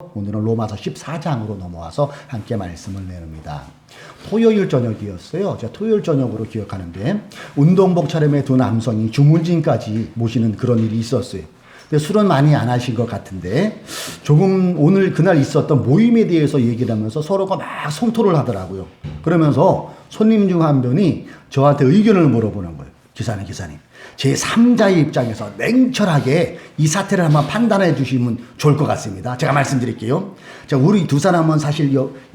오늘은 로마서 14장으로 넘어와서 함께 말씀을 나눕니다. 토요일 저녁이었어요. 제가 토요일 저녁으로 기억하는데 운동복 차림의 두 남성이 주문진까지 모시는 그런 일이 있었어요. 근데 술은 많이 안 하신 것 같은데 조금 오늘 그날 있었던 모임에 대해서 얘기를 하면서 서로가 막 성토를 하더라고요. 그러면서 손님 중 한 분이 저한테 의견을 물어보는 거예요. 기사님. 제 3자의 입장에서 냉철하게 이 사태를 한번 판단해 주시면 좋을 것 같습니다. 제가 말씀드릴게요. 자, 우리 두 사람은 사실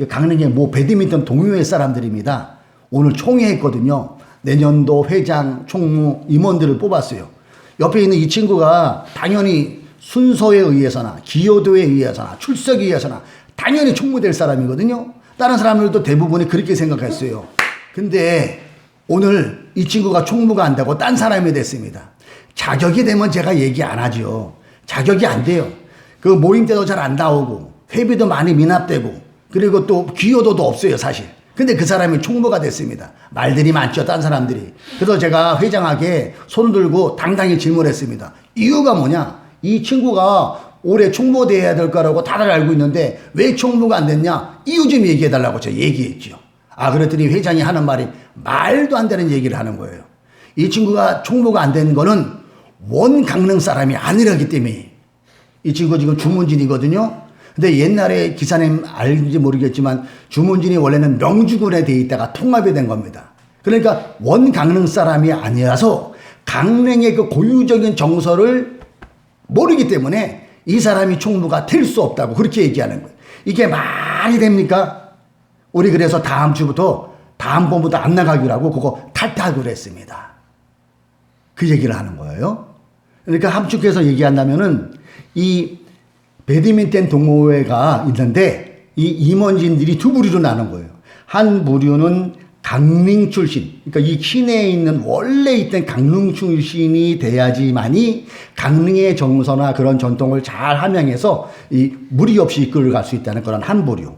강릉의 배드민턴 동호회 사람들입니다. 오늘 총회했거든요. 내년도 회장, 총무, 임원들을 뽑았어요. 옆에 있는 이 친구가 당연히 순서에 의해서나 기여도에 의해서나 출석에 의해서나 당연히 총무될 사람이거든요. 다른 사람들도 대부분이 그렇게 생각했어요. 근데 오늘 이 친구가 총무가 안 되고 딴 사람이 됐습니다. 자격이 되면 제가 얘기 안 하죠. 자격이 안 돼요. 그 모임 때도 잘 안 나오고 회비도 많이 미납되고 그리고 또 기여도도 없어요 사실. 근데 그 사람이 총무가 됐습니다. 말들이 많죠 딴 사람들이. 그래서 제가 회장에게 손 들고 당당히 질문했습니다. 이유가 뭐냐? 이 친구가 올해 총무돼야 될 거라고 다들 알고 있는데 왜 총무가 안 됐냐? 이유 좀 얘기해 달라고 제가 얘기했죠. 그랬더니 회장이 하는 말이 말도 안 되는 얘기를 하는 거예요. 이 친구가 총무가 안 된 거는 원 강릉 사람이 아니라기 때문에. 이 친구 지금 주문진이거든요. 근데 옛날에 기사님 알지 모르겠지만 주문진이 원래는 명주군에 돼 있다가 통합이 된 겁니다. 그러니까 원 강릉 사람이 아니라서 강릉의 그 고유적인 정서를 모르기 때문에 이 사람이 총무가 될 수 없다고 그렇게 얘기하는 거예요. 이게 말이 됩니까? 우리 그래서 다음 주부터 다음번부터 안 나가기로 하고 그거 탈퇴하기로 했습니다. 그 얘기를 하는 거예요. 그러니까 함축해서 얘기한다면은 이 배드민턴 동호회가 있는데 이 임원진들이 두 부류로 나눈 거예요. 한 부류는 강릉 출신, 그러니까 이 시내에 있는 원래 있던 강릉 출신이 돼야지만이 강릉의 정서나 그런 전통을 잘 함양해서 이 무리 없이 이끌어갈 수 있다는 그런 한 부류.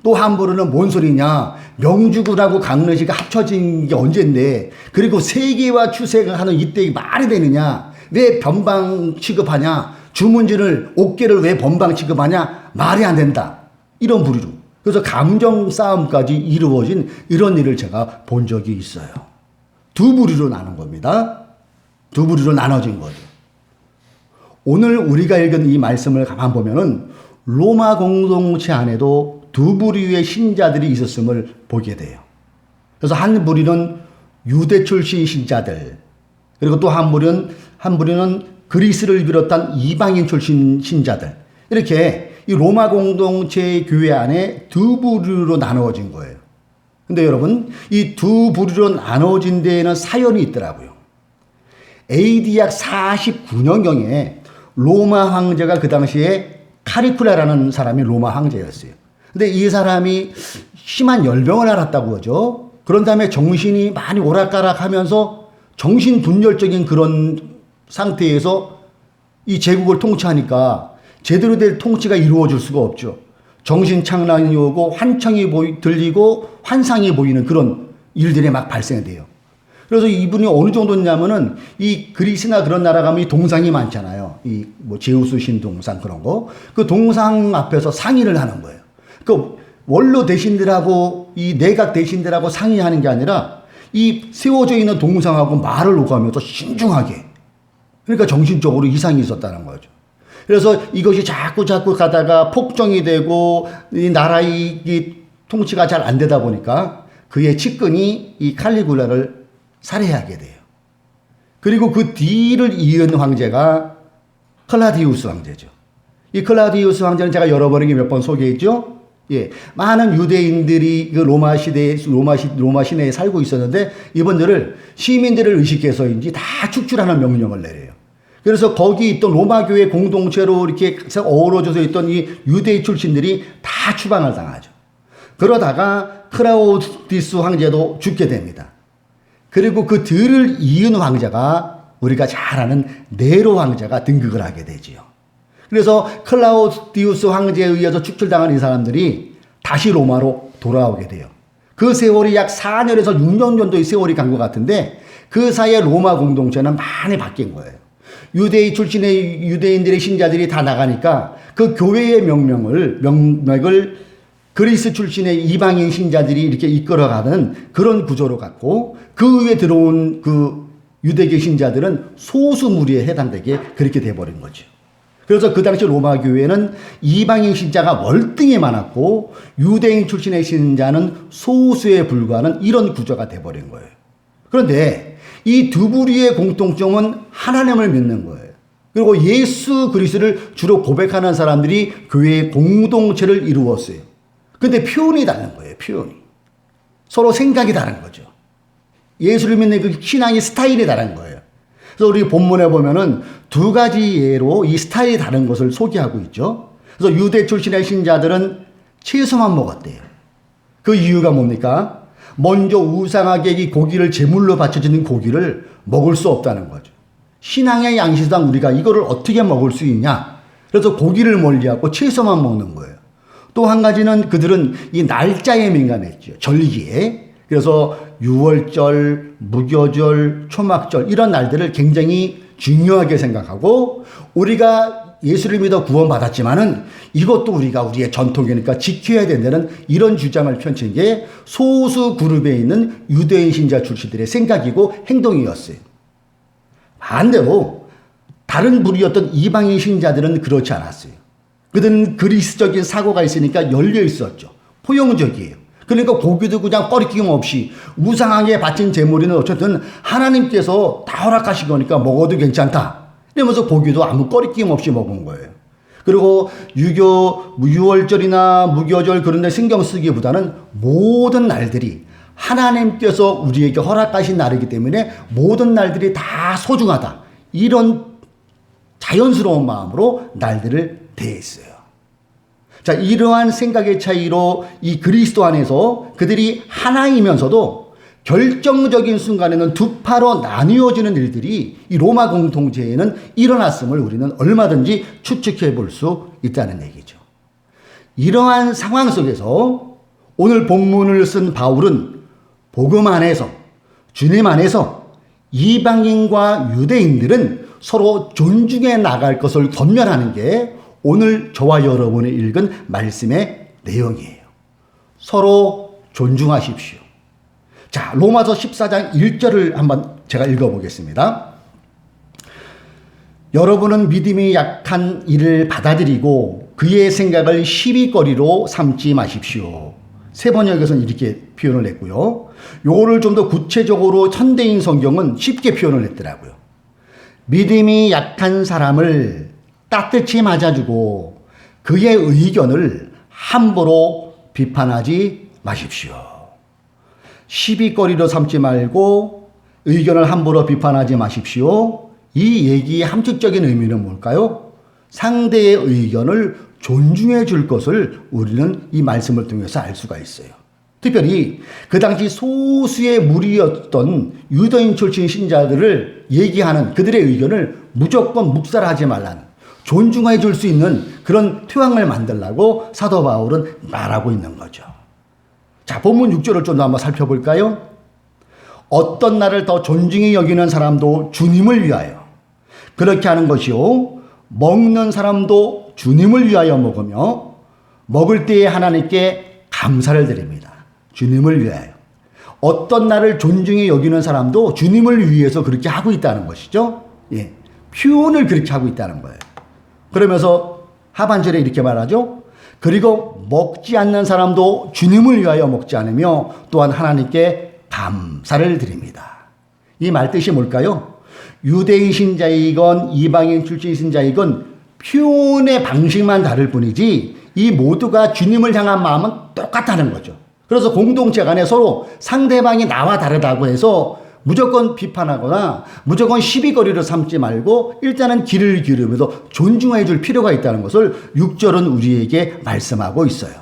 또 한 부류는 뭔 소리냐? 명주군하고 강릉시가 합쳐진 게 언젠데 그리고 세계화 추세가 하는 이때 말이 되느냐? 왜 변방 취급하냐? 주문진을 옥계를 왜 변방 취급하냐? 말이 안 된다. 이런 부류로. 그래서 감정 싸움까지 이루어진 이런 일을 제가 본 적이 있어요. 두 부류로 나눈 겁니다. 두 부류로 나눠진 거죠. 오늘 우리가 읽은 이 말씀을 가만 보면은 로마 공동체 안에도 두 부류의 신자들이 있었음을 보게 돼요. 그래서 한 부류는 유대 출신 신자들, 그리고 또 한 부류는 그리스를 비롯한 이방인 출신 신자들. 이렇게 이 로마 공동체 교회 안에 두 부류로 나누어진 거예요. 근데 여러분, 이 두 부류로 나누어진 데에는 사연이 있더라고요. AD 약 49년경에 로마 황제가 그 당시에 카리쿠라라는 사람이 로마 황제였어요. 근데 이 사람이 심한 열병을 앓았다고 하죠. 그런 다음에 정신이 많이 오락가락하면서 정신분열적인 그런 상태에서 이 제국을 통치하니까 제대로 된 통치가 이루어질 수가 없죠. 정신착란이 오고 환청이 들리고 환상이 보이는 그런 일들이 막 발생돼요. 그래서 이분이 어느 정도냐면은 이 그리스나 그런 나라 가면 이 동상이 많잖아요. 제우스 신 동상 그런 거. 그 동상 앞에서 상의를 하는 거예요. 그 원로 대신들하고 이 내각 대신들하고 상의하는 게 아니라 이 세워져 있는 동상하고 말을 오가면서 신중하게. 그러니까 정신적으로 이상이 있었다는 거죠. 그래서 이것이 자꾸 가다가 폭정이 되고 이 나라의 이 통치가 잘 안 되다 보니까 그의 측근이 이 칼리굴라를 살해하게 돼요. 그리고 그 뒤를 이은 황제가 클라디우스 황제죠. 이 클라디우스 황제는 제가 여러 번에 몇 번 소개했죠. 많은 유대인들이 그 로마 시내에 살고 있었는데 이분들을 시민들을 의식해서인지 다 축출하는 명령을 내려요. 그래서 거기 있던 로마 교회 공동체로 이렇게 어우러져서 있던 이 유대 출신들이 다 추방을 당하죠. 그러다가 클라우디우스 황제도 죽게 됩니다. 그리고 그 뒤를 이은 황제가 우리가 잘 아는 네로 황제가 등극을 하게 되지요. 그래서 클라우디우스 황제에 의해서 축출당한 이 사람들이 다시 로마로 돌아오게 돼요. 그 세월이 약 4년에서 6년 정도의 세월이 간 것 같은데 그 사이에 로마 공동체는 많이 바뀐 거예요. 유대인 출신의 유대인들의 신자들이 다 나가니까 그 교회의 명맥을 그리스 출신의 이방인 신자들이 이렇게 이끌어가는 그런 구조로 갔고, 그 위에 들어온 그 유대계 신자들은 소수 무리에 해당되게 그렇게 돼버린 거죠. 그래서 그 당시 로마 교회는 이방인 신자가 월등히 많았고 유대인 출신의 신자는 소수에 불과하는 이런 구조가 돼버린 거예요. 그런데 이 두 부류의 공통점은 하나님을 믿는 거예요. 그리고 예수 그리스도를 주로 고백하는 사람들이 교회의 공동체를 이루었어요. 근데 표현이 다른 거예요. 표현이. 서로 생각이 다른 거죠. 예수를 믿는 그 신앙의 스타일이 다른 거예요. 그래서 우리 본문에 보면은 두 가지 예로 이 스타일이 다른 것을 소개하고 있죠. 그래서 유대 출신의 신자들은 채소만 먹었대요. 그 이유가 뭡니까? 먼저 우상에게 이 고기를 제물로 바쳐지는 고기를 먹을 수 없다는 거죠. 신앙의 양식상 우리가 이거를 어떻게 먹을 수 있냐? 그래서 고기를 멀리하고 채소만 먹는 거예요. 또 한 가지는 그들은 이 날짜에 민감했죠. 절기에. 그래서 유월절, 무교절, 초막절 이런 날들을 굉장히 중요하게 생각하고, 우리가 예수를 믿어 구원받았지만은 이것도 우리가 우리의 전통이니까 지켜야 된다는 이런 주장을 펼친 게 소수 그룹에 있는 유대인 신자 출신들의 생각이고 행동이었어요. 반대로 다른 부류였던 이방인 신자들은 그렇지 않았어요. 그들은 그리스적인 사고가 있으니까 열려 있었죠. 포용적이에요. 그러니까 고기도 그냥 꺼리낌 없이 우상하게 바친 제물이는 어쨌든 하나님께서 다 허락하신 거니까 먹어도 괜찮다 이러면서 고기도 아무 꺼리낌 없이 먹은 거예요. 그리고 유월절이나 무교절 그런 데 신경 쓰기보다는 모든 날들이 하나님께서 우리에게 허락하신 날이기 때문에 모든 날들이 다 소중하다, 이런 자연스러운 마음으로 날들을 대했어요. 자, 이러한 생각의 차이로 이 그리스도 안에서 그들이 하나이면서도 결정적인 순간에는 두 파로 나뉘어지는 일들이 이 로마 공동체에는 일어났음을 우리는 얼마든지 추측해 볼 수 있다는 얘기죠. 이러한 상황 속에서 오늘 본문을 쓴 바울은 복음 안에서, 주님 안에서 이방인과 유대인들은 서로 존중해 나갈 것을 권면하는 게 오늘 저와 여러분이 읽은 말씀의 내용이에요. 서로 존중하십시오. 자, 로마서 14장 1절을 한번 제가 읽어보겠습니다. 여러분은 믿음이 약한 이를 받아들이고 그의 생각을 시비거리로 삼지 마십시오. 세 번역에서는 이렇게 표현을 했고요. 요거를 좀 더 구체적으로 현대인 성경은 쉽게 표현을 했더라고요. 믿음이 약한 사람을 따뜻히 맞아주고 그의 의견을 함부로 비판하지 마십시오. 시비거리로 삼지 말고 의견을 함부로 비판하지 마십시오. 이 얘기의 함축적인 의미는 뭘까요? 상대의 의견을 존중해 줄 것을 우리는 이 말씀을 통해서 알 수가 있어요. 특별히 그 당시 소수의 무리였던 유대인 출신 신자들을 얘기하는 그들의 의견을 무조건 묵살하지 말라는, 존중해 줄 수 있는 그런 토양을 만들라고 사도 바울은 말하고 있는 거죠. 자, 본문 6절을 좀 더 한번 살펴볼까요? 어떤 나를 더 존중히 여기는 사람도 주님을 위하여 그렇게 하는 것이요, 먹는 사람도 주님을 위하여 먹으며 먹을 때에 하나님께 감사를 드립니다. 주님을 위하여. 어떤 나를 존중히 여기는 사람도 주님을 위해서 그렇게 하고 있다는 것이죠. 예, 표현을 그렇게 하고 있다는 거예요. 그러면서 하반절에 이렇게 말하죠. 그리고 먹지 않는 사람도 주님을 위하여 먹지 않으며 또한 하나님께 감사를 드립니다. 이 말 뜻이 뭘까요? 유대인 신자이건 이방인 출신 신자이건 표현의 방식만 다를 뿐이지 이 모두가 주님을 향한 마음은 똑같다는 거죠. 그래서 공동체 간에 서로 상대방이 나와 다르다고 해서 무조건 비판하거나 무조건 시비거리를 삼지 말고 일단은 귀를 기울이면서 존중해 줄 필요가 있다는 것을 6절은 우리에게 말씀하고 있어요.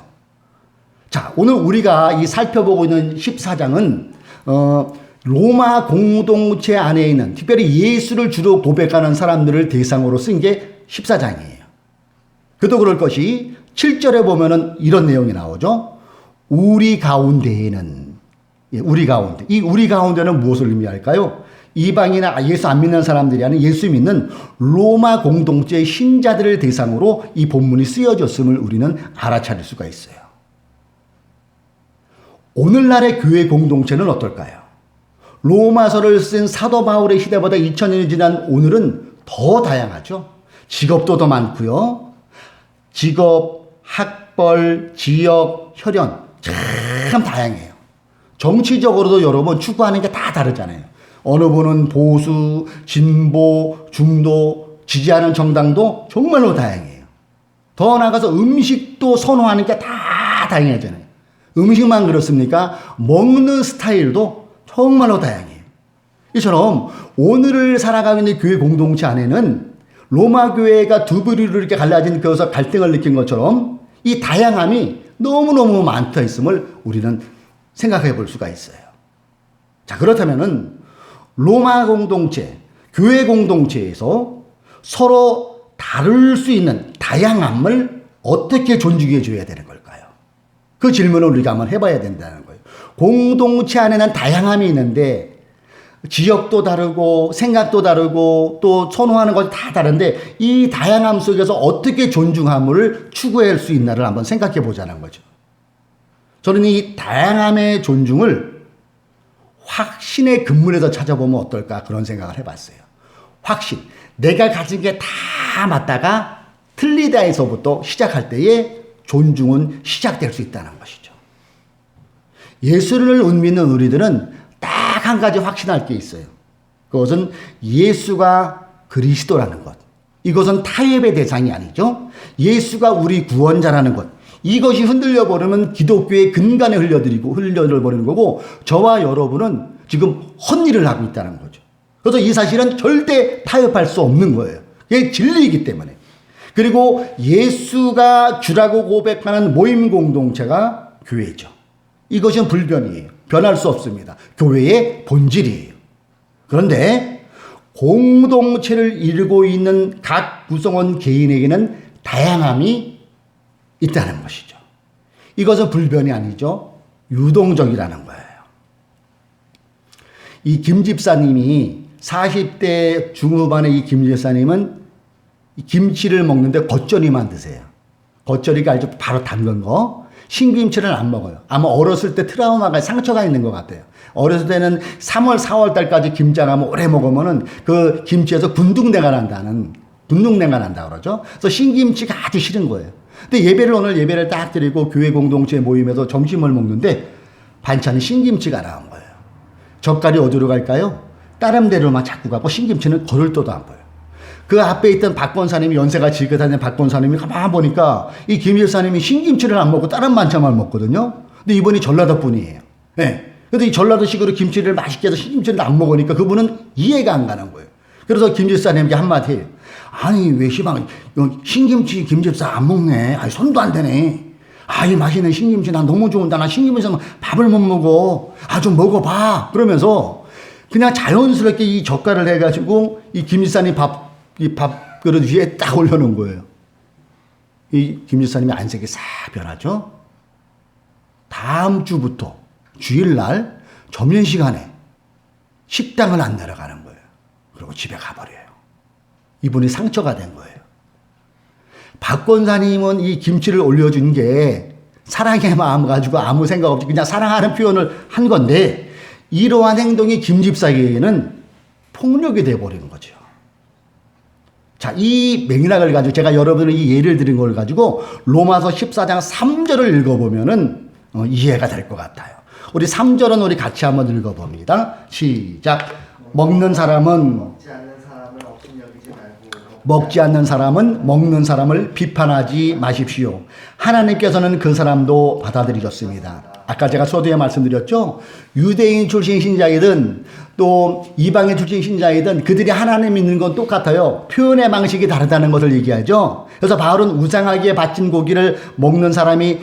자, 오늘 우리가 이 살펴보고 있는 14장은 로마 공동체 안에 있는 특별히 예수를 주로 고백하는 사람들을 대상으로 쓴 게 14장이에요. 그도 그럴 것이 7절에 보면은 이런 내용이 나오죠. 우리 가운데에는, 우리 가운데. 이 우리 가운데는 무엇을 의미할까요? 이방이나 예수 안 믿는 사람들이 아닌 예수 믿는 로마 공동체의 신자들을 대상으로 이 본문이 쓰여졌음을 우리는 알아차릴 수가 있어요. 오늘날의 교회 공동체는 어떨까요? 로마서를 쓴 사도 바울의 시대보다 2000년이 지난 오늘은 더 다양하죠. 직업도 더 많고요. 직업, 학벌, 지역, 혈연 참 다양해요. 정치적으로도 여러분 추구하는 게 다 다르잖아요. 어느 분은 보수, 진보, 중도, 지지하는 정당도 정말로 다양해요. 더 나아가서 음식도 선호하는 게 다 다양하잖아요. 음식만 그렇습니까? 먹는 스타일도 정말로 다양해요. 이처럼 오늘을 살아가고 있는 교회 공동체 안에는 로마 교회가 두 부류로 이렇게 갈라진 그것서 갈등을 느낀 것처럼 이 다양함이 너무너무 많다 있음을 우리는 생각해 볼 수가 있어요. 자, 그렇다면은 로마 공동체, 교회 공동체에서 서로 다룰 수 있는 다양함을 어떻게 존중해 줘야 되는 걸까요? 그 질문을 우리가 한번 해봐야 된다는 거예요. 공동체 안에는 다양함이 있는데 지역도 다르고 생각도 다르고 또 선호하는 것이 다 다른데 이 다양함 속에서 어떻게 존중함을 추구할 수 있나를 한번 생각해 보자는 거죠. 저는 이 다양함의 존중을 확신의 근문에서 찾아보면 어떨까 그런 생각을 해봤어요. 확신. 내가 가진 게 다 맞다가 틀리다에서부터 시작할 때에 존중은 시작될 수 있다는 것이죠. 예수를 믿는 우리들은 딱 한 가지 확신할 게 있어요. 그것은 예수가 그리스도라는 것. 이것은 타협의 대상이 아니죠. 예수가 우리 구원자라는 것. 이것이 흔들려 버리면 기독교의 근간에 흘려버리는 거고 저와 여러분은 지금 헛일을 하고 있다는 거죠. 그래서 이 사실은 절대 타협할 수 없는 거예요. 이게 진리이기 때문에. 그리고 예수가 주라고 고백하는 모임 공동체가 교회죠. 이것은 불변이에요. 변할 수 없습니다. 교회의 본질이에요. 그런데 공동체를 이루고 있는 각 구성원 개인에게는 다양함이 있다는 것이죠. 이것은 불변이 아니죠. 유동적이라는 거예요. 이 김 집사님이 40대 중후반의 이 김 집사님은 김치를 먹는데 겉절이만 드세요. 겉절이가 아주 바로 담근 거. 신김치를 안 먹어요. 아마 어렸을 때 트라우마가 상처가 있는 것 같아요. 어렸을 때는 3월, 4월 달까지 김장하면 오래 먹으면은 그 김치에서 군둥내가 난다 그러죠. 그래서 신김치가 아주 싫은 거예요. 근데 오늘 예배를 딱 드리고 교회 공동체 모임에서 점심을 먹는데 반찬이 신김치가 나온 거예요. 젓갈이 어디로 갈까요? 다른 데로만 자꾸 가고 신김치는 걸을 떠도 안 보여요. 그 앞에 있던 박 권사님이 연세가 지긋하는 박 권사님이 가만 보니까 이 김 집사님이 신김치를 안 먹고 다른 반찬만 먹거든요. 근데 이분이 전라도 분이에요. 네. 근데 이 전라도식으로 김치를 맛있게 해서 신김치를 안 먹으니까 그분은 이해가 안 가는 거예요. 그래서 김 집사님께 한마디 해요. 아니 왜 시방 신김치 김 집사 안 먹네. 아니 손도 안 대네. 이 맛있는 신김치 난 너무 좋은데 나 신김치에서 밥을 못 먹어. 좀 먹어봐. 그러면서 그냥 자연스럽게 이 젓갈을 해가지고 이 김 집사님 이 밥그릇 위에 딱 올려놓은 거예요. 이 김 집사님의 안색이 싹 변하죠. 다음 주부터 주일날 점심시간에 식당을 안 내려가는 거예요. 그리고 집에 가버려요. 이분이 상처가 된 거예요. 박 권사님은 이 김치를 올려준 게 사랑의 마음 가지고 아무 생각 없이 그냥 사랑하는 표현을 한 건데 이러한 행동이 김 집사에게는 폭력이 돼버리는 거죠. 자, 이 맥락을 가지고 제가 여러분을 이 예를 드린 걸 가지고 로마서 14장 3절을 읽어보면은 이해가 될 것 같아요. 우리 3절은 우리 같이 한번 읽어봅니다. 시작. 먹는 사람은 먹는 사람을 비판하지 마십시오. 하나님께서는 그 사람도 받아들이셨습니다. 아까 제가 서두에 말씀드렸죠. 유대인 출신 신자이든 또 이방인 출신 신자이든 그들이 하나님 믿는 건 똑같아요. 표현의 방식이 다르다는 것을 얘기하죠. 그래서 바울은 우상하게 바친 고기를 먹는 사람이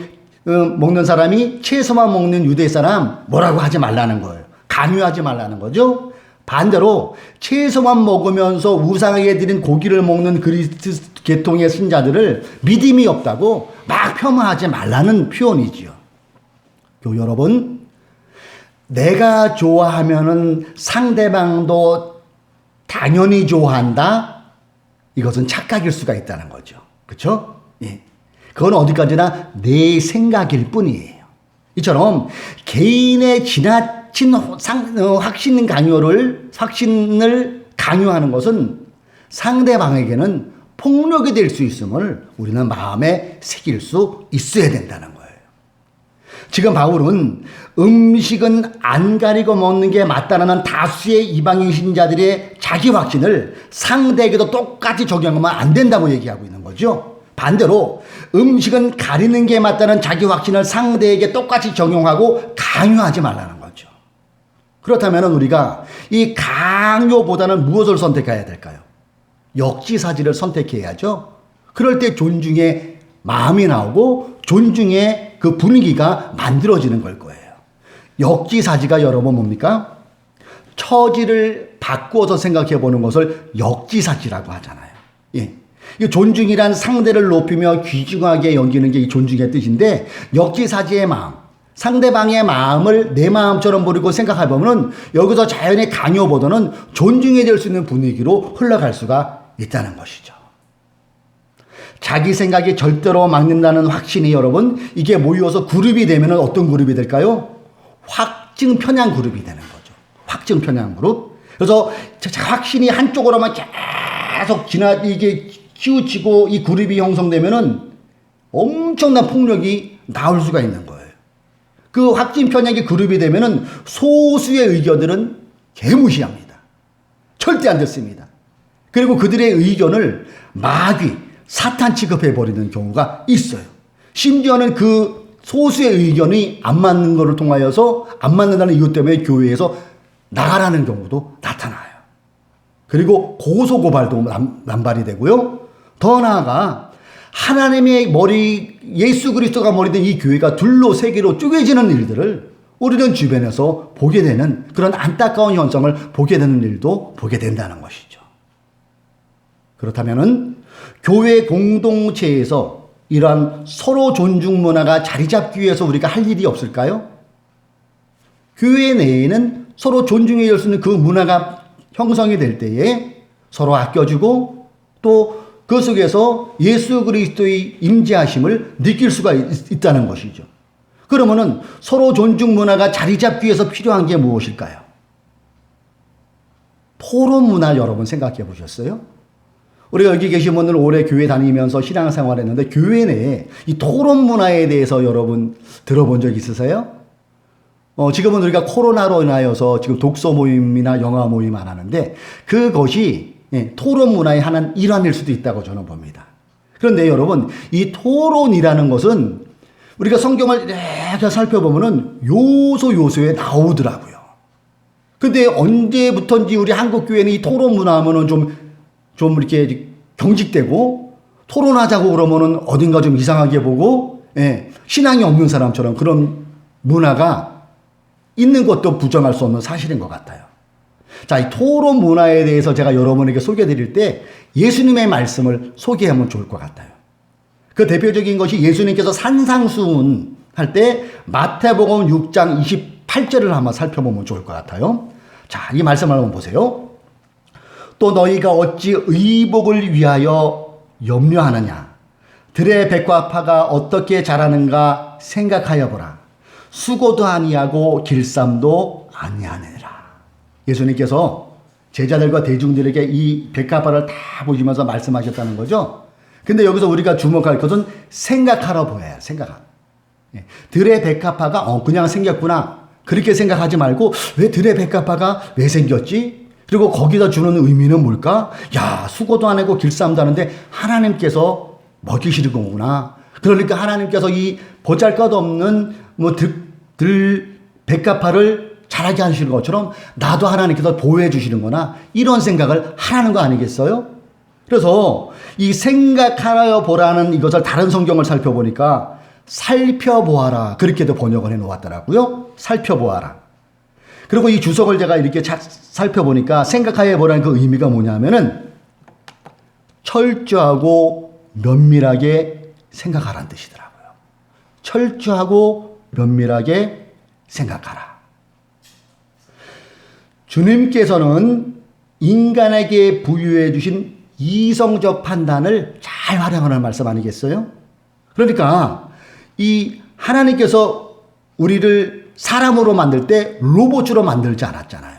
채소만 먹는 유대 사람 뭐라고 하지 말라는 거예요. 강요하지 말라는 거죠. 반대로 채소만 먹으면서 우상하게 드린 고기를 먹는 그리스도 계통의 신자들을 믿음이 없다고 막 폄하하지 말라는 표현이지요. 여러분, 내가 좋아하면은 상대방도 당연히 좋아한다? 이것은 착각일 수가 있다는 거죠. 그렇죠? 예. 그건 어디까지나 내 생각일 뿐이에요. 이처럼 개인의 지나친 확신을 강요하는 것은 상대방에게는 폭력이 될 수 있음을 우리는 마음에 새길 수 있어야 된다는 거예요. 지금 바울은 음식은 안 가리고 먹는 게 맞다라는 다수의 이방인 신자들의 자기 확신을 상대에게도 똑같이 적용하면 안 된다고 얘기하고 있는 거죠. 반대로 음식은 가리는 게 맞다는 자기 확신을 상대에게 똑같이 적용하고 강요하지 말라는 거죠. 그렇다면 우리가 이 강요보다는 무엇을 선택해야 될까요? 역지사지를 선택해야죠. 그럴 때 존중의 마음이 나오고 존중의 그 분위기가 만들어지는 걸 거예요. 역지사지가 여러분 뭡니까? 처지를 바꾸어서 생각해 보는 것을 역지사지라고 하잖아요. 예. 이 존중이란 상대를 높이며 귀중하게 여기는 게 이 존중의 뜻인데, 역지사지의 마음, 상대방의 마음을 내 마음처럼 버리고 생각해 보면 여기서 자연의 강요보다는 존중해 줄 수 있는 분위기로 흘러갈 수가 있다는 것이죠. 자기 생각이 절대로 맞는다는 확신이 여러분, 이게 모여서 그룹이 되면 어떤 그룹이 될까요? 확증 편향 그룹이 되는 거죠. 확증 편향 그룹. 그래서 확신이 한쪽으로만 계속 이게 치우치고 이 그룹이 형성되면은 엄청난 폭력이 나올 수가 있는 거예요. 그 확진 편향의 그룹이 되면은 소수의 의견들은 개무시합니다. 절대 안 듣습니다. 그리고 그들의 의견을 마귀, 사탄 취급해버리는 경우가 있어요. 심지어는 그 소수의 의견이 안 맞는 것을 통하여서 안 맞는다는 이유 때문에 교회에서 나가라는 경우도 나타나요. 그리고 고소고발도 남발이 되고요. 더 나아가 하나님의 머리, 예수 그리스도가 머리 된 이 교회가 둘로 세 개로 쪼개지는 일들을 우리는 주변에서 보게 되는 그런 안타까운 현상을 보게 되는 일도 보게 된다는 것이죠. 그렇다면은 교회 공동체에서 이러한 서로 존중 문화가 자리 잡기 위해서 우리가 할 일이 없을까요? 교회 내에는 서로 존중해 줄 수 있는 그 문화가 형성이 될 때에 서로 아껴주고 또 그 속에서 예수 그리스도의 임재하심을 느낄 수가 있다는 것이죠. 그러면은 서로 존중 문화가 자리 잡기 위해서 필요한 게 무엇일까요? 토론 문화 여러분 생각해 보셨어요? 우리가 여기 계신 분들 오래 교회 다니면서 신앙생활 했는데 교회 내에 이 토론 문화에 대해서 여러분 들어본 적 있으세요? 지금은 우리가 코로나로 인하여서 지금 독서 모임이나 영화 모임 안 하는데 그것이 토론 문화의 하나는 일환일 수도 있다고 저는 봅니다. 그런데 여러분, 이 토론이라는 것은 우리가 성경을 이렇게 살펴보면은 요소에 나오더라고요. 근데 언제부턴지 우리 한국 교회는 이 토론 문화 하면은 좀 이렇게 경직되고 토론하자고 그러면은 어딘가 좀 이상하게 보고, 신앙이 없는 사람처럼 그런 문화가 있는 것도 부정할 수 없는 사실인 것 같아요. 자, 이 토론 문화에 대해서 제가 여러분에게 소개해 드릴 때 예수님의 말씀을 소개하면 좋을 것 같아요. 그 대표적인 것이 예수님께서 산상수훈 할 때 마태복음 6장 28절을 한번 살펴보면 좋을 것 같아요. 자, 이 말씀을 한번 보세요. 또 너희가 어찌 의복을 위하여 염려하느냐? 들의 백화파가 어떻게 자라는가 생각하여 보라. 수고도 아니하고 길쌈도 아니하느니라. 예수님께서 제자들과 대중들에게 이 백합화를 다 보시면서 말씀하셨다는 거죠. 근데 여기서 우리가 주목할 것은 생각하러 보여요. 생각하. 들의 백합화가 그냥 생겼구나. 그렇게 생각하지 말고 왜 들의 백합화가 왜 생겼지? 그리고 거기다 주는 의미는 뭘까? 야, 수고도 안 하고 길쌈도 하는데 하나님께서 먹이시는 거구나. 그러니까 하나님께서 이 보잘것없는 들 백합화를 자라게 하시는 것처럼 나도 하나님께서 보호해 주시는구나, 이런 생각을 하라는 거 아니겠어요? 그래서 이 생각하여 보라는 이것을 다른 성경을 살펴보니까 살펴보아라, 그렇게도 번역을 해 놓았더라고요. 살펴보아라. 그리고 이 주석을 제가 이렇게 살펴보니까 생각하여 보라는 그 의미가 뭐냐면은 철저하고 면밀하게 생각하라는 뜻이더라고요. 철저하고 면밀하게 생각하라. 주님께서는 인간에게 부여해 주신 이성적 판단을 잘 활용하는 말씀 아니겠어요? 그러니까 이 하나님께서 우리를 사람으로 만들 때 로봇으로 만들지 않았잖아요.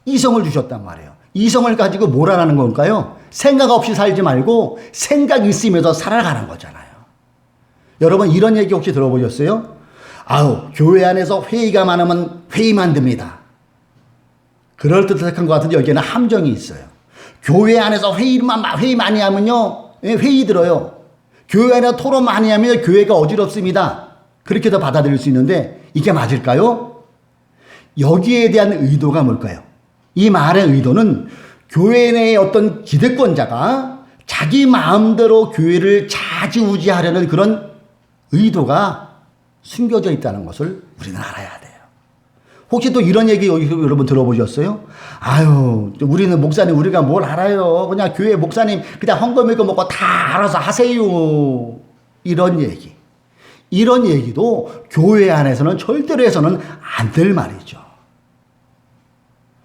이성을 주셨단 말이에요. 이성을 가지고 뭘 하라는 걸까요? 생각 없이 살지 말고 생각 있으면서 살아가는 거잖아요. 여러분 이런 얘기 혹시 들어보셨어요? 아우, 교회 안에서 회의가 많으면 회의만 듭니다. 그럴듯한 것 같은데 여기에는 함정이 있어요. 교회 안에서 회의 많이 하면요, 회의 들어요. 교회 안에서 토론 많이 하면 교회가 어지럽습니다. 그렇게도 받아들일 수 있는데 이게 맞을까요? 여기에 대한 의도가 뭘까요? 이 말의 의도는 교회 내의 어떤 기득권자가 자기 마음대로 교회를 좌지우지하려는 그런 의도가 숨겨져 있다는 것을 우리는 알아야 돼요. 혹시 또 이런 얘기 여러분 들어보셨어요? 아유, 우리는 목사님 우리가 뭘 알아요. 그냥 교회 목사님 그냥 헌금 이거 먹고 다 알아서 하세요. 이런 얘기. 이런 얘기도 교회 안에서는 절대로 해서는 안 될 말이죠.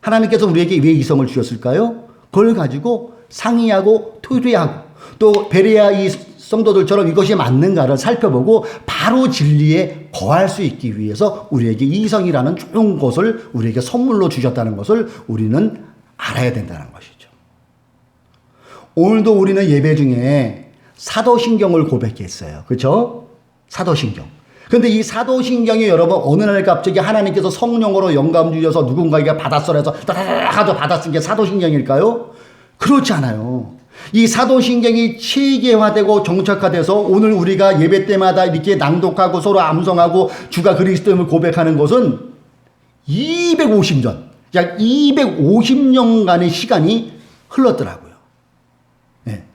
하나님께서 우리에게 왜 이성을 주셨을까요? 그걸 가지고 상의하고 토의하고 또 베레아 이 성도들처럼 이것이 맞는가를 살펴보고 바로 진리에 거할 수 있기 위해서 우리에게 이성이라는 좋은 것을 우리에게 선물로 주셨다는 것을 우리는 알아야 된다는 것이죠. 오늘도 우리는 예배 중에 사도신경을 고백했어요. 그렇죠? 사도신경. 근데 이 사도신경이 여러분 어느 날 갑자기 하나님께서 성령으로 영감 주셔서 누군가에게 받았어라서 하도 받았은 게 사도신경일까요? 그렇지 않아요. 이 사도신경이 체계화되고 정착화돼서 오늘 우리가 예배 때마다 이렇게 낭독하고 서로 암송하고 주가 그리스도임을 고백하는 것은 250년, 약 250년간의 시간이 흘렀더라고요.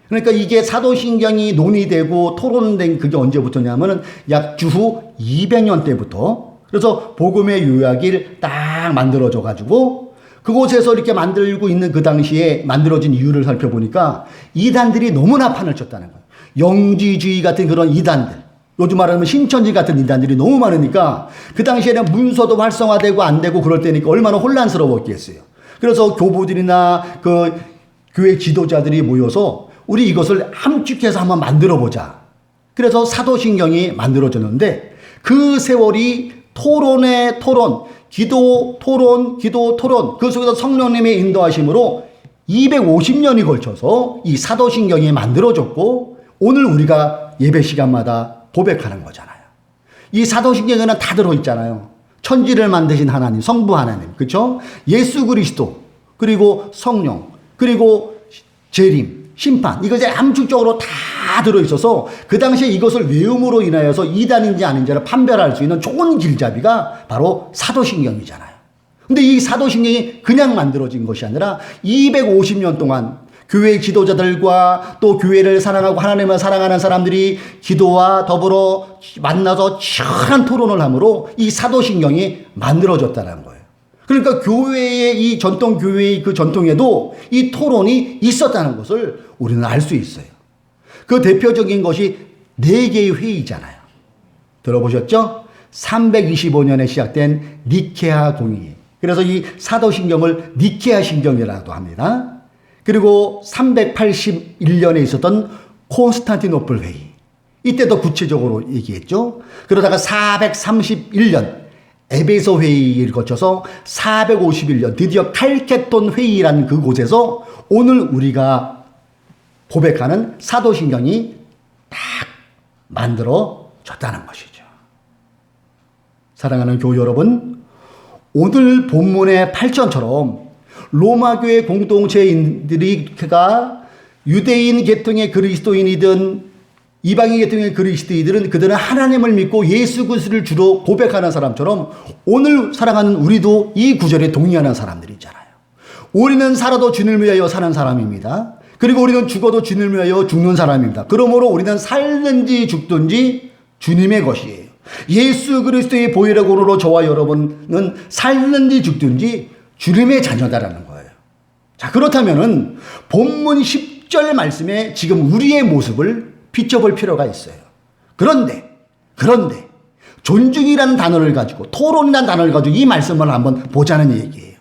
그러니까 이게 사도신경이 논의되고 토론된 그게 언제부터냐면은 약 주후 200년 때부터 그래서 복음의 요약을 딱 만들어져 가지고 그곳에서 이렇게 만들고 있는 그 당시에 만들어진 이유를 살펴보니까 이단들이 너무나 판을 쳤다는 거예요. 영지주의 같은 그런 이단들, 요즘 말하면 신천지 같은 이단들이 너무 많으니까 그 당시에는 문서도 활성화되고 안 되고 그럴 때니까 얼마나 혼란스러웠겠어요. 그래서 교부들이나 그 교회 지도자들이 모여서 우리 이것을 함축해서 한번 만들어 보자. 그래서 사도신경이 만들어졌는데 그 세월이 토론의 토론, 기도 토론, 그 속에서 성령님의 인도하심으로 250년이 걸쳐서 이 사도신경이 만들어졌고 오늘 우리가 예배 시간마다 고백하는 거잖아요. 이 사도신경에는 다 들어있잖아요. 천지를 만드신 하나님, 성부 하나님, 그렇죠? 예수 그리스도, 그리고 성령, 그리고 재림, 심판, 이것이 함축적으로 다 들어있어서 그 당시에 이것을 외움으로 인하여서 이단인지 아닌지를 판별할 수 있는 좋은 길잡이가 바로 사도신경이잖아요. 근데 이 사도신경이 그냥 만들어진 것이 아니라 250년 동안 교회 지도자들과 또 교회를 사랑하고 하나님을 사랑하는 사람들이 기도와 더불어 만나서 치열한 토론을 함으로 이 사도신경이 만들어졌다는 거예요. 그러니까 교회의 이 전통 교회의 그 전통에도 이 토론이 있었다는 것을 우리는 알 수 있어요. 그 대표적인 것이 4개의 회의잖아요. 들어보셨죠? 325년에 시작된 니케아 공의. 그래서 이 사도신경을 니케아 신경이라고 합니다. 그리고 381년에 있었던 콘스탄티노플 회의. 이때도 구체적으로 얘기했죠. 그러다가 431년 에베소 회의를 거쳐서 451년 드디어 칼케톤 회의라는 그곳에서 오늘 우리가 고백하는 사도신경이 딱 만들어졌다는 것이죠. 사랑하는 교우 여러분, 오늘 본문의 8절처럼 로마교회 공동체인들이가 유대인 계통의 그리스도인이든 이방인 계통의 그리스도인들은 그들은 하나님을 믿고 예수 그리스도를 주로 고백하는 사람처럼 오늘 살아가는 우리도 이 구절에 동의하는 사람들이잖아요. 우리는 살아도 주님을 위하여 사는 사람입니다. 그리고 우리는 죽어도 주님을 위하여 죽는 사람입니다. 그러므로 우리는 살든지 죽든지 주님의 것이에요. 예수 그리스도의 보혈의 저와 여러분은 살든지 죽든지 주님의 자녀다라는 거예요. 자, 그렇다면은 본문 10절 말씀에 지금 우리의 모습을 비춰볼 필요가 있어요. 그런데 존중이라는 단어를 가지고 토론이라는 단어를 가지고 이 말씀을 한번 보자는 얘기예요.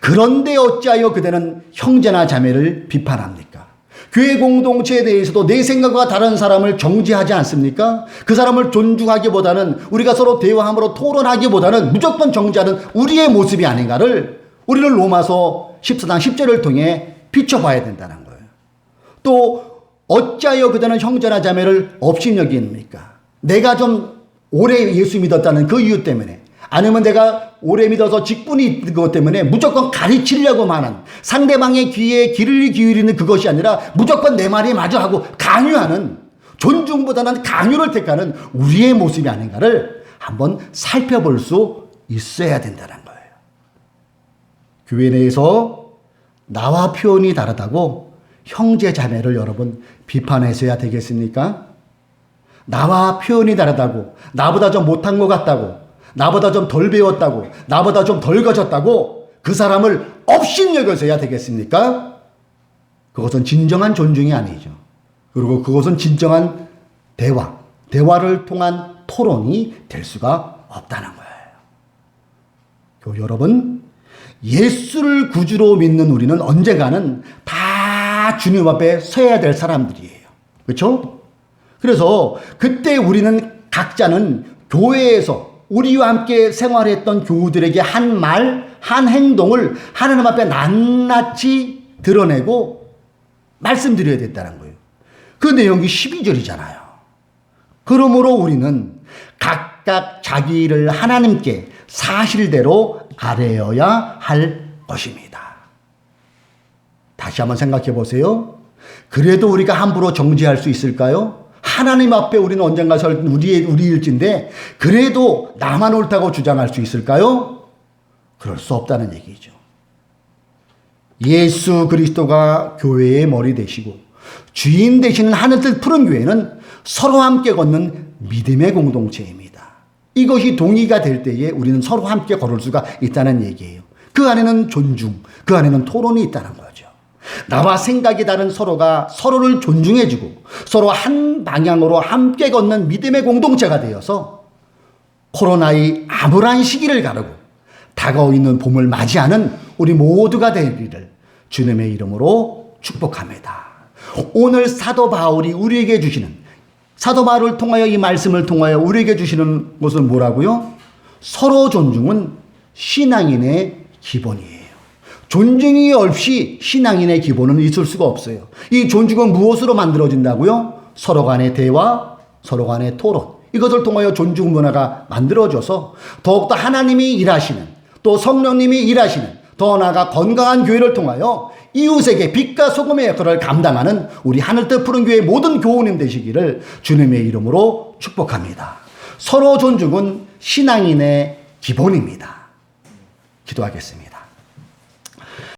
그런데 어찌하여 그대는 형제나 자매를 비판합니까? 교회 공동체에 대해서도 내 생각과 다른 사람을 정죄하지 않습니까? 그 사람을 존중하기보다는 우리가 서로 대화함으로 토론하기보다는 무조건 정죄하는 우리의 모습이 아닌가를 우리는 로마서 14장 10절을 통해 비춰봐야 된다는 거예요. 또 어찌하여 그대는 형제나 자매를 업신여깁니까? 내가 좀 오래 예수 믿었다는 그 이유 때문에, 아니면 내가 오래 믿어서 직분이 있는 것 때문에 무조건 가르치려고만 하는, 상대방의 귀에 귀를 기울이는 그것이 아니라 무조건 내 말이 맞아 하고 강요하는, 존중보다는 강요를 택하는 우리의 모습이 아닌가를 한번 살펴볼 수 있어야 된다는 거예요. 교회 내에서 나와 표현이 다르다고 형제 자매를 여러분 비판해서야 되겠습니까? 나와 표현이 다르다고, 나보다 좀 못한 것 같다고, 나보다 좀 덜 배웠다고, 나보다 좀 덜 가졌다고 그 사람을 업신여겨서야 되겠습니까? 그것은 진정한 존중이 아니죠. 그리고 그것은 진정한 대화를 통한 토론이 될 수가 없다는 거예요. 여러분, 예수를 구주로 믿는 우리는 언젠가는 다 주님 앞에 서야 될 사람들이에요. 그렇죠? 그래서 그때 우리는 각자는 교회에서 우리와 함께 생활했던 교우들에게 한 말, 한 행동을 하나님 앞에 낱낱이 드러내고 말씀드려야 된다는 거예요. 그 내용이 12절이잖아요. 그러므로 우리는 각각 자기 일을 하나님께 사실대로 아뢰어야 할 것입니다. 다시 한번 생각해 보세요. 그래도 우리가 함부로 정죄할 수 있을까요? 하나님 앞에 우리는 언젠가 우리 일진데 그래도 나만 옳다고 주장할 수 있을까요? 그럴 수 없다는 얘기죠. 예수 그리스도가 교회의 머리 되시고 주인 되시는 하늘뜻 푸른 교회는 서로 함께 걷는 믿음의 공동체입니다. 이것이 동의가 될 때에 우리는 서로 함께 걸을 수가 있다는 얘기예요. 그 안에는 존중, 그 안에는 토론이 있다는 거죠. 나와 생각이 다른 서로가 서로를 존중해주고 서로 한 방향으로 함께 걷는 믿음의 공동체가 되어서 코로나의 암울한 시기를 가르고 다가오고 있는 봄을 맞이하는 우리 모두가 되기를 주님의 이름으로 축복합니다. 오늘 사도 바울이 우리에게 주시는, 사도 바울을 통하여 이 말씀을 통하여 우리에게 주시는 것은 뭐라고요? 서로 존중은 신앙인의 기본이에요. 존중이 없이 신앙인의 기본은 있을 수가 없어요. 이 존중은 무엇으로 만들어진다고요? 서로 간의 대화, 서로 간의 토론. 이것을 통하여 존중 문화가 만들어져서 더욱더 하나님이 일하시는, 또 성령님이 일하시는, 더 나아가 건강한 교회를 통하여 이웃에게 빛과 소금의 역할을 감당하는 우리 하늘뜻 푸른 교회의 모든 교우님 되시기를 주님의 이름으로 축복합니다. 서로 존중은 신앙인의 기본입니다. 기도하겠습니다.